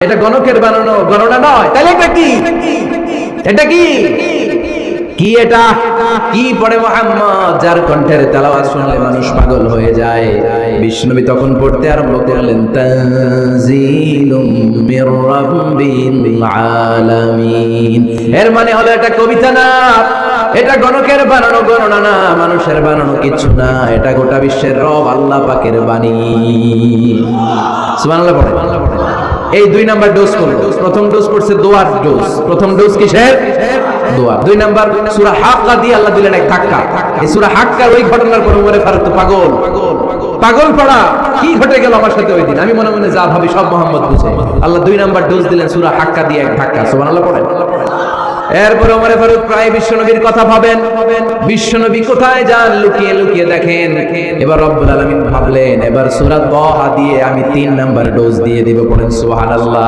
এটা গণকের বানানো গণনা নয়। তাহলে এটা কি? এটা কি কি এটা কি পড়ে মুহাম্মদ, যার কণ্ঠের তেলাওয়াত শুনলে মানুষ পাগল হয়ে যায়। বিষ্ণুবী তখন পড়তে আরম্ভ করলেন, তানজিলুম মির রাব্বিল আলামিন। এর মানে হলো এটা কবিতা না, এটা গণকের বানানো গণনা না, মানুষের বানানো কিছু না, এটা গোটা বিশ্বের রব আল্লাহ পাকের বাণী। সুবহানাল্লাহ পড়ে। এই 2 নাম্বার ডোজ করলো। প্রথম ডোজ করছে দোয়ার ডোজ। প্রথম ডোজ কিসের? দোয়া। 2 নাম্বার সূরা হাক্কা দিয়ে আল্লাহ দিলেন এক ধাক্কা। এই সূরা হাক্কার ওই ঘটনার পর ওমর ফারুক তো পাগল পড়া। কি ঘটে গেল আমার সাথে ওই দিন? আমি মনে মনে যা ভাবি সব মোহাম্মদ বুঝে। আল্লাহ 2 নাম্বার ডোজ দিলেন সূরা হাক্কা দিয়ে এক ধাক্কা। সুবহানাল্লাহ পড়েন। এরপরে ওমর ফারুক প্রায় বিশ্বনবীর কথা ভাবেন, বিশ্বনবী কোথায় যান লুকিয়ে লুকিয়ে দেখেন। এবার রব্বুল আলামিন ভাবলেন, এবার সূরা তাহা দিয়ে আমি 3 নাম্বার ডোজ দিয়ে দিব। পড়েন সুবহানাল্লাহ।